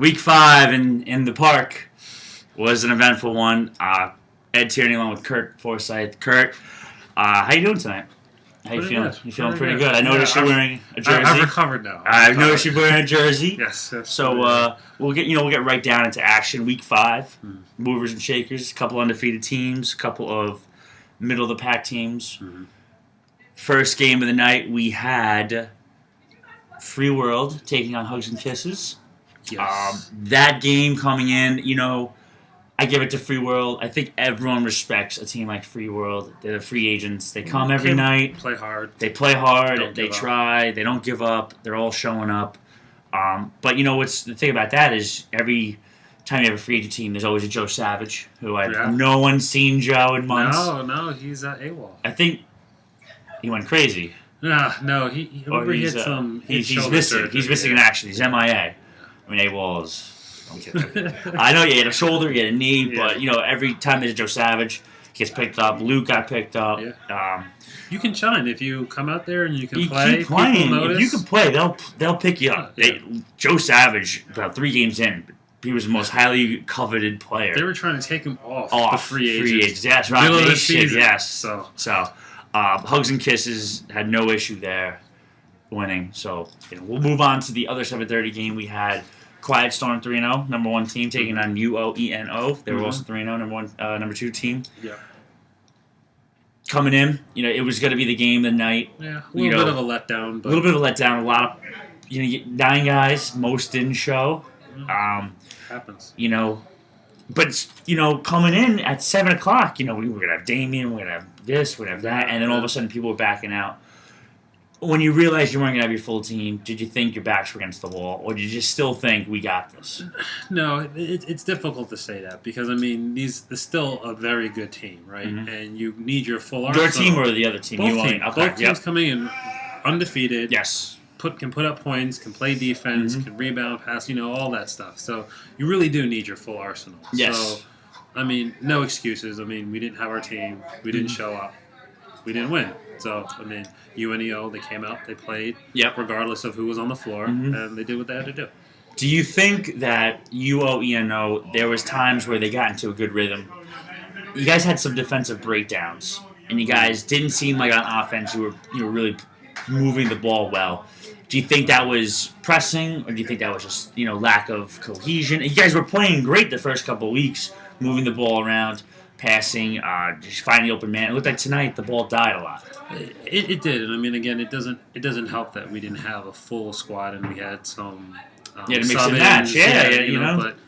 Week 5 in the park was an eventful one. Ed Tierney along with Kurt Forsyth. Kurt, how you doing tonight? How you feeling? Good. You feeling pretty good? I noticed you're wearing a jersey. I've recovered now. I noticed you're wearing a jersey. Yes. So we'll get right down into action. Week 5, movers and shakers. A couple undefeated teams. A couple of middle of the pack teams. Mm-hmm. First game of the night, we had Free World taking on Hugs and Kisses. Yes. That game coming in, I give it to Free World. I think everyone respects a team like Free World. They're the free agents. They come every night. Play hard. They play hard. Don't They give up. try. They don't give up. They're all showing up. But what's the thing about that is every time you have a free agent team, there's always a Joe Savage, who no one's seen Joe in months. No, he's at AWOL. I think he went crazy. No, he hit some. He's missing. He's missing in action. He's MIA. I mean, AWOL is. I'm kidding. I know you had a shoulder, you had a knee, but every time there's a Joe Savage, he gets picked up. Luke got picked up. Yeah. You can shine if you come out there and you can play. Keep playing. People notice. If you can play, they'll pick you up. Yeah. Joe Savage, about 3 games in, he was the most highly coveted player. They were trying to take him off the free agents. Yes, right. Middle of the They should, season. yes. So Hugs and Kisses had no issue there winning. So we'll move on to the other 7:30 game. We had Quiet Storm 3-0, number 1 team, taking on UOENO. They were also 3-0, number 2 team. Yeah. Coming in, it was going to be the game of the night. Yeah, a little bit of a letdown. But a little bit of a letdown. A lot of, you get 9 guys, most didn't show. Happens. But coming in at 7 o'clock, we were gonna have Damien, we're gonna have this, we're gonna have that, and then all of a sudden people were backing out. When you realized you weren't gonna have your full team, did you think your backs were against the wall, or did you just still think we got this? No, it's difficult to say that because it's still a very good team, right? Mm-hmm. And you need your full arsenal. Your team or the other team? Both teams coming in undefeated. Yes. Can put up points, can play defense, can rebound, pass, all that stuff. So you really do need your full arsenal. Yes. So, no excuses. We didn't have our team. We didn't show up. We didn't win. So, UNEO, they came out, they played, regardless of who was on the floor, and they did what they had to do. Do you think that UOENO, there was times where they got into a good rhythm? You guys had some defensive breakdowns, and you guys didn't seem like on offense you were really moving the ball well. Do you think that was pressing, or do you think that was just lack of cohesion? You guys were playing great the first couple of weeks, moving the ball around, passing, just finding the open man. It looked like tonight the ball died a lot. It did, and again, it doesn't help that we didn't have a full squad and we had some to mix and match,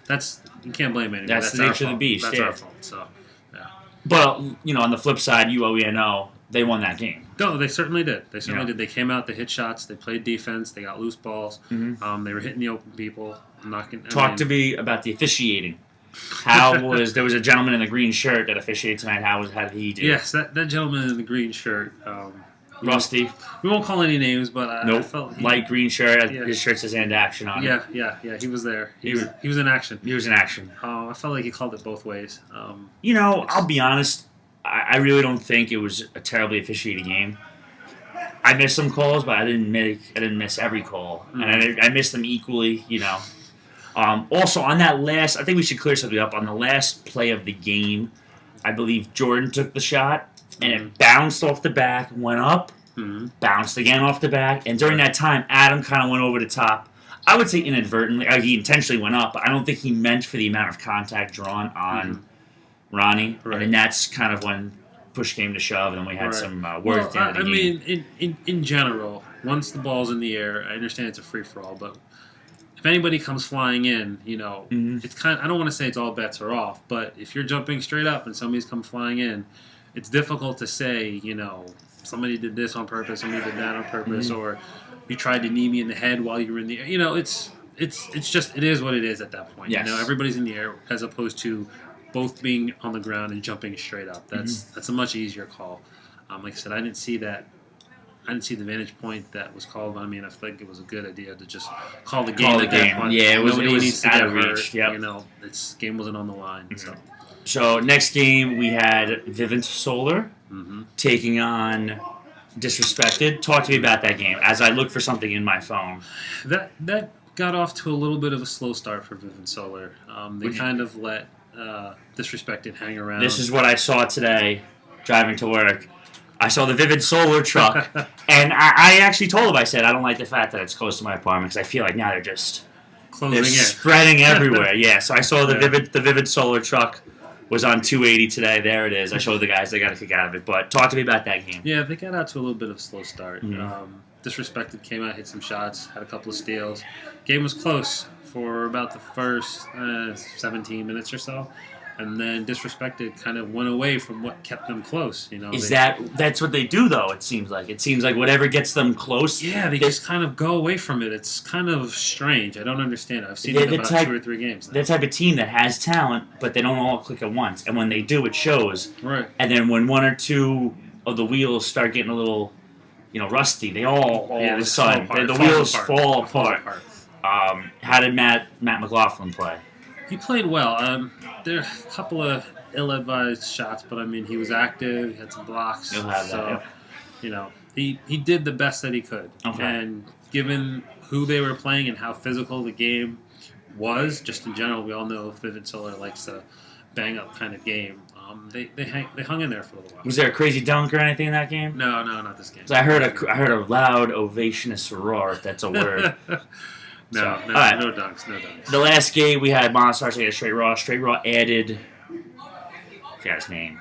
But you can't blame anyone. That's the nature of the beast. That's our fault. So, yeah. But on the flip side, UOENO, they won that game. No, they certainly did. Did. They came out, they hit shots, they played defense, they got loose balls. Mm-hmm. They were hitting the open people. Talk to me about the officiating. There was a gentleman in the green shirt that officiated tonight. How did he do? Yes, that gentleman in the green shirt. Rusty. We won't call any names, but I felt light green shirt. His shirt says "End Action" on it. Yeah. He was there. He was in action. He was in action. I felt like he called it both ways. I'll be honest. I really don't think it was a terribly officiated game. I missed some calls, but I didn't miss every call, and I missed them equally. Also, on that I think we should clear something up. On the last play of the game, I believe Jordan took the shot, and it bounced off the back, went up, bounced again off the back, and during that time, Adam kind of went over the top. I would say inadvertently. He intentionally went up, but I don't think he meant for the amount of contact drawn on Ronnie. Right. And that's kind of when push came to shove, and then we had some words at the end of the game. In general, once the ball's in the air, I understand it's a free-for-all, but if anybody comes flying in, it's kind of, I don't want to say it's all bets are off, but if you're jumping straight up and somebody's come flying in, it's difficult to say, somebody did this on purpose, somebody did that on purpose, or you tried to knee me in the head while you were in the air. It's just, it is what it is at that point. Yes. Everybody's in the air as opposed to both being on the ground and jumping straight up. That's a much easier call. Like I said, I didn't see that. I didn't see the vantage point that was called. I think it was a good idea to just call the game. Yeah, it was needs to out get of reach. Hurt. This game wasn't on the line. So next game we had Vivint Solar taking on Disrespected. Talk to me about that game as I look for something in my phone. That got off to a little bit of a slow start for Vivint Solar. They kind of let Disrespected hang around. This is what I saw today driving to work. I saw the Vivid Solar truck, and I actually told him, I said, I don't like the fact that it's close to my apartment because I feel like now they're spreading everywhere. Yeah, so I saw the Vivid Solar truck was on 280 today. There it is. I showed the guys. They got a kick out of it. But talk to me about that game. Yeah, they got out to a little bit of a slow start. Mm-hmm. Disrespected came out, hit some shots, had a couple of steals. Game was close for about the first 17 minutes or so. And then Disrespected kind of went away from what kept them close. That's what they do though? It seems like whatever gets them close. Yeah, they just kind of go away from it. It's kind of strange. I don't understand it. I've seen it about 2 or 3 games now. The type of team that has talent, but they don't all click at once. And when they do, it shows. Right. And then when 1 or 2 of the wheels start getting a little, rusty, they all of a sudden the wheels fall apart. How did Matt McLaughlin play? He played well. There are a couple of ill-advised shots, but I mean, he was active. He had some blocks. He'll have that. He did the best that he could. Okay. And given who they were playing and how physical the game was, just in general, we all know Vivid Solar likes a bang-up kind of game. They hung in there for a little while. Was there a crazy dunk or anything in that game? No, not this game. I heard a loud ovationist roar, if that's a word. No dunks. The last game we had Monstars against Straight Raw. Straight Raw added, I forgot his name,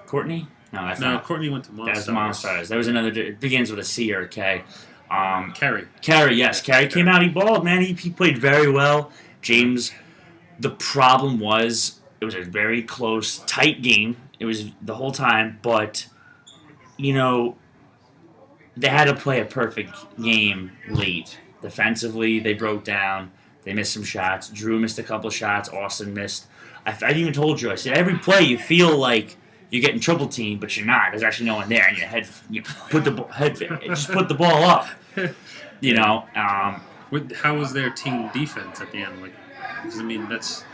Courtney? No, that's not. Courtney went to Monstars. That's Monstars. There was another. It begins with a C or a K. Kerry, yes. Kerry came out. He balled, man. He played very well. James. The problem was it was a very close, tight game. It was the whole time, but they had to play a perfect game late. Defensively, they broke down. They missed some shots. Drew missed a couple shots. Austin missed. I even told you, I said, every play you feel like you're getting triple teamed, but you're not. There's actually no one there, and just put the ball up. How was their team defense at the end? Because I mean, that's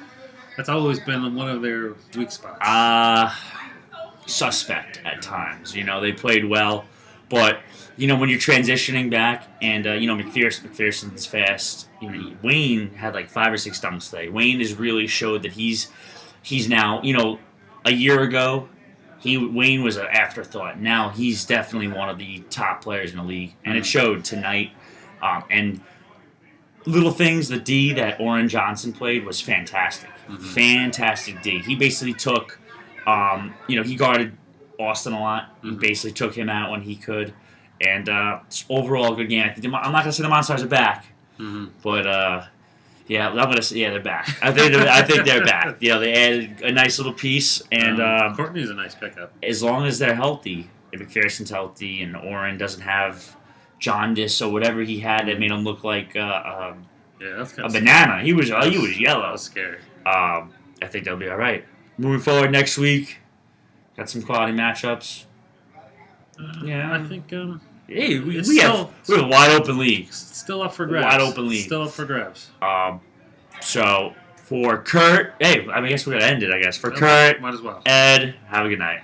always been one of their weak spots. Suspect at times. They played well, but. When you're transitioning back, and McPherson's fast. Wayne had like 5 or 6 dunks today. Wayne has really showed that he's now. A year ago, Wayne was an afterthought. Now he's definitely one of the top players in the league, and it showed tonight. And little things, the D that Oren Johnson played was fantastic. Mm-hmm. Fantastic D. He basically took, he guarded Austin a lot. Mm-hmm. He basically took him out when he could. And overall, good game. I'm not going to say the Monstars are back, but I'm going to say they're back. I think they're back. They added a nice little piece, and Courtney's a nice pickup. As long as they're healthy, if McPherson's healthy, and Oren doesn't have jaundice or whatever he had that made him look like a banana. He was yellow. I was scared. I think they'll be all right. Moving forward next week, got some quality matchups. I think. Hey, we have a wide open league. Still up for grabs. Wide open league. Still up for grabs. So for Kurt, I guess we're gonna end it. For Kurt, might as well. Ed, have a good night.